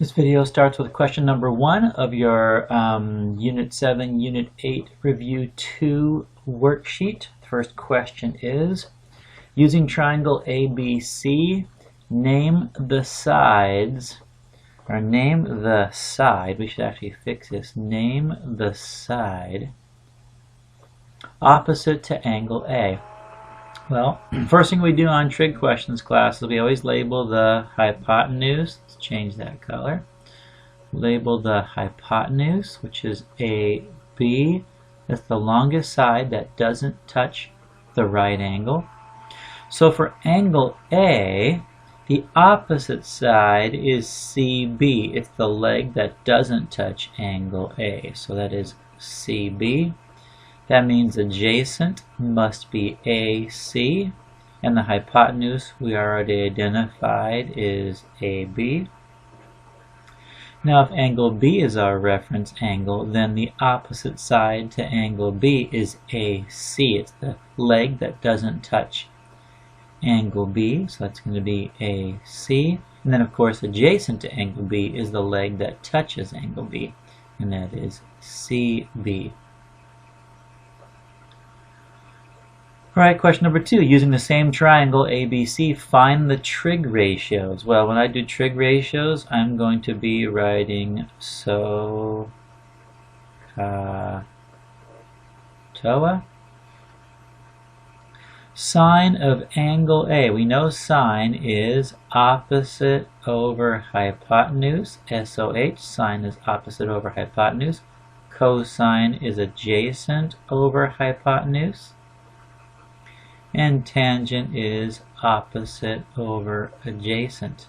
This video starts with question number 1 of your Unit 7, Unit 8 Review 2 worksheet. The first question is, using triangle ABC, name the sides, or name the side, we should actually fix this, name the side opposite to angle A. Well, first thing we do on trig questions class is we always label the hypotenuse. Let's change that color. Label the hypotenuse, which is AB. That's the longest side that doesn't touch the right angle. So for angle A, the opposite side is CB. It's the leg that doesn't touch angle A. So that is CB. That means adjacent must be AC, and the hypotenuse we already identified is AB. Now if angle B is our reference angle, then the opposite side to angle B is AC. It's the leg that doesn't touch angle B, so that's going to be AC. And then of course adjacent to angle B is the leg that touches angle B, and that is CB. Alright, question number 2. Using the same triangle ABC, find the trig ratios. Well, when I do trig ratios, I'm going to be writing SOHCAHTOA. Sine of angle A. We know sine is opposite over hypotenuse. SOH, sine is opposite over hypotenuse. Cosine is adjacent over hypotenuse. And tangent is opposite over adjacent.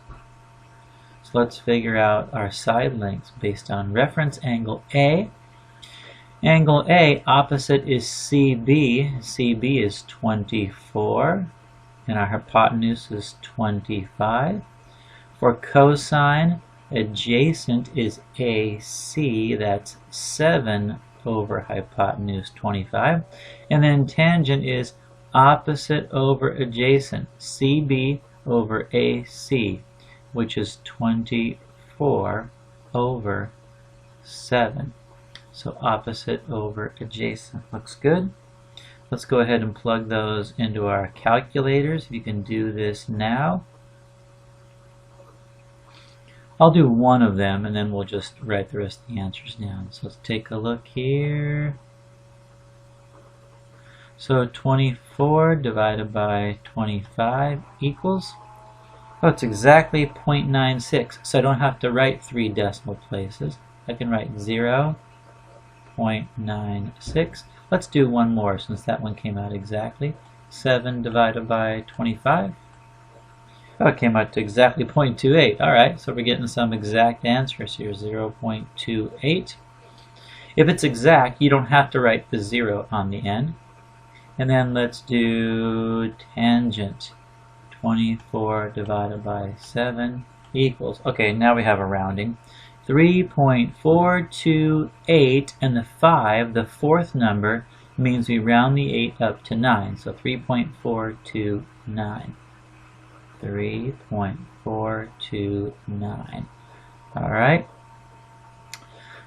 So let's figure out our side lengths based on reference angle A. Angle A opposite is CB. CB is 24 and our hypotenuse is 25. For cosine, adjacent is AC. That's 7 over hypotenuse 25. And then tangent is opposite over adjacent, CB over AC, which is 24 over 7. So opposite over adjacent. Looks good. Let's go ahead and plug those into our calculators. If you can do this now. I'll do one of them and then we'll just write the rest of the answers down. So let's take a look here. So 24 divided by 25 equals, oh, it's exactly 0.96. So I don't have to write 3 decimal places. I can write 0.96. Let's do one more since that one came out exactly. 7 divided by 25. Oh, it came out to exactly 0.28. Alright, so we're getting some exact answers here, 0.28. If it's exact, you don't have to write the 0 on the end. And then let's do tangent. 24 divided by 7 equals, okay, now we have a rounding. 3.428, and the 5, the fourth number, means we round the 8 up to 9. So 3.429. 3.429. Alright.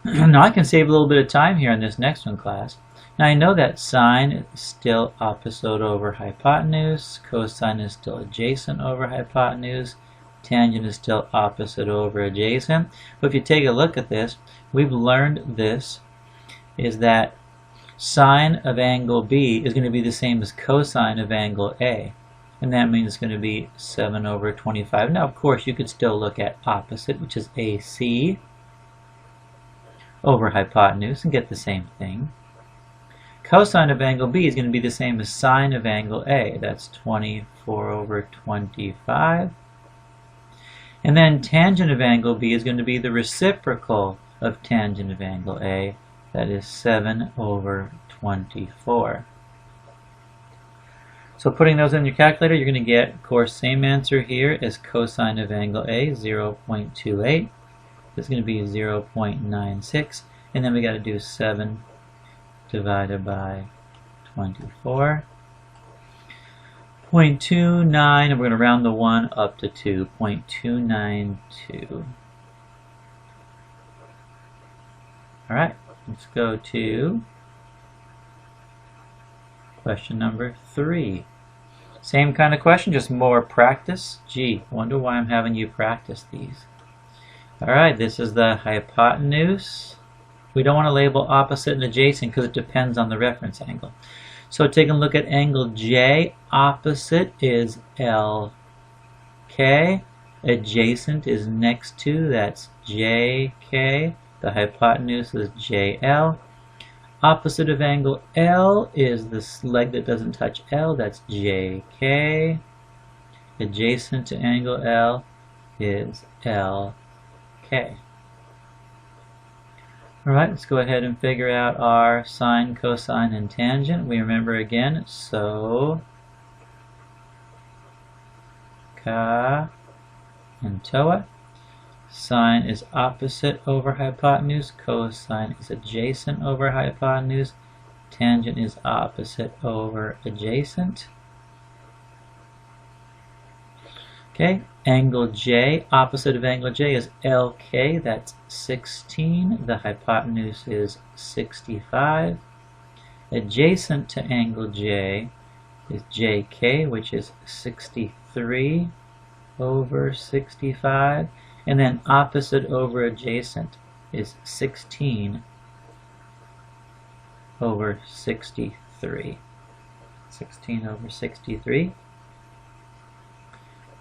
Now I can save a little bit of time here in this next one, class. Now I know that sine is still opposite over hypotenuse, cosine is still adjacent over hypotenuse, tangent is still opposite over adjacent. But if you take a look at this, we've learned this, is that sine of angle B is going to be the same as cosine of angle A. And that means it's going to be 7 over 25. Now of course you could still look at opposite, which is AC, over hypotenuse and get the same thing. Cosine of angle B is going to be the same as sine of angle A. That's 24 over 25. And then tangent of angle B is going to be the reciprocal of tangent of angle A. That is 7 over 24. So putting those in your calculator, you're going to get, of course, same answer here as cosine of angle A, 0.28. This is going to be 0.96. And then we got to do 7 divided by 24. 0.29, and we're going to round the 1 up to 2. 0.292. Alright, let's go to question number 3. Same kind of question, just more practice. Gee, wonder why I'm having you practice these. Alright, this is the hypotenuse. We don't want to label opposite and adjacent because it depends on the reference angle. So taking a look at angle J, opposite is LK, adjacent is next to, that's JK, the hypotenuse is JL. Opposite of angle L is this leg that doesn't touch L, that's JK. Adjacent to angle L is LK. Alright, let's go ahead and figure out our sine, cosine, and tangent. We remember again, so ka and toa. Sine is opposite over hypotenuse, cosine is adjacent over hypotenuse, tangent is opposite over adjacent. Okay, angle J, opposite of angle J is LK, that's 16. The hypotenuse is 65. Adjacent to angle J is JK, which is 63 over 65. And then opposite over adjacent is 16 over 63. 16 over 63.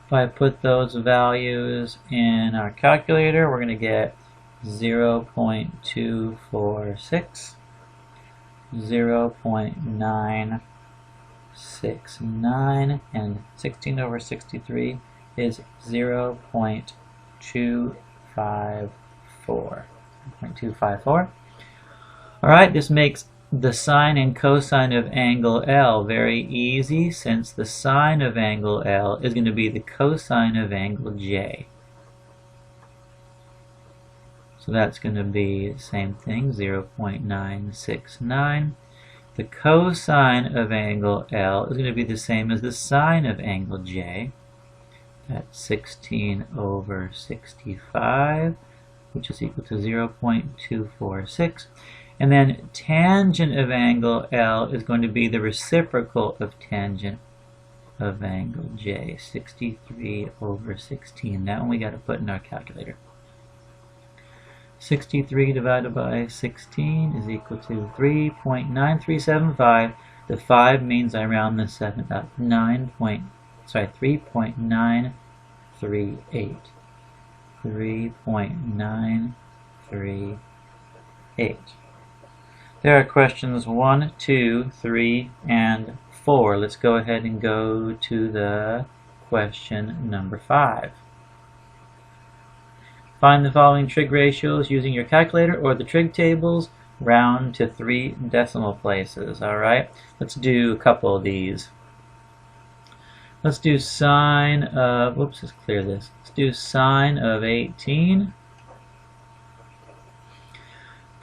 If I put those values in our calculator, we're going to get 0.246, 0.969, and 16 over 63 is 0.254. Alright, this makes the sine and cosine of angle L very easy, since the sine of angle L is going to be the cosine of angle J. So that's going to be the same thing, 0.969. The cosine of angle L is going to be the same as the sine of angle J. That's 16 over 65, which is equal to 0.246. And then tangent of angle L is going to be the reciprocal of tangent of angle J, 63 over 16. That one we got to put in our calculator. 63 divided by 16 is equal to 3.9375. The 5 means I round the 7 up. 3.938. 3.938. There are questions 1, 2, 3, and 4. Let's go ahead and go to the question number 5. Find the following trig ratios using your calculator or the trig tables. Round to 3 decimal places. Alright, let's do a couple of these. Let's do sine of, whoops, let's clear this. Let's do sine of 18.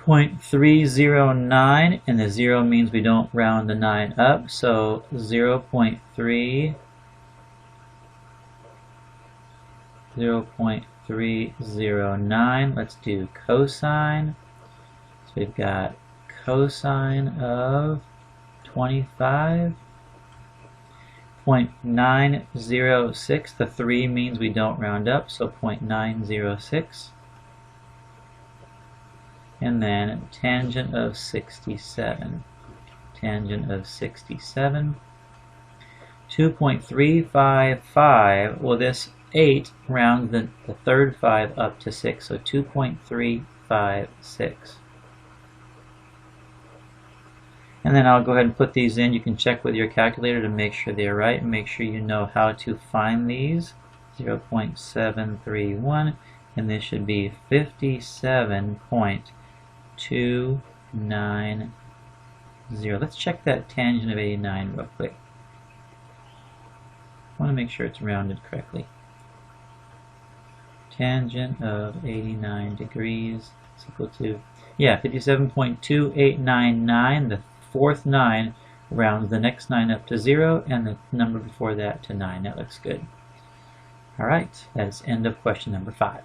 0.309, and the 0 means we don't round the 9 up, so 0.309. Let's do cosine. So we've got cosine of 25. 0.906, the 3 means we don't round up, so 0.906. And then tangent of 67. Tangent of 67. 2.355, well this 8 rounds the third 5 up to 6, so 2.356. And then I'll go ahead and put these in. You can check with your calculator to make sure they're right and make sure you know how to find these. 0.731, and this should be 57.290. Let's check that tangent of 89 real quick. I want to make sure it's rounded correctly. Tangent of 89 degrees is equal to, yeah, 57.2899. The fourth 9 rounds the next 9 up to 0, and the number before that to 9. That looks good. Alright, that's end of question number 5.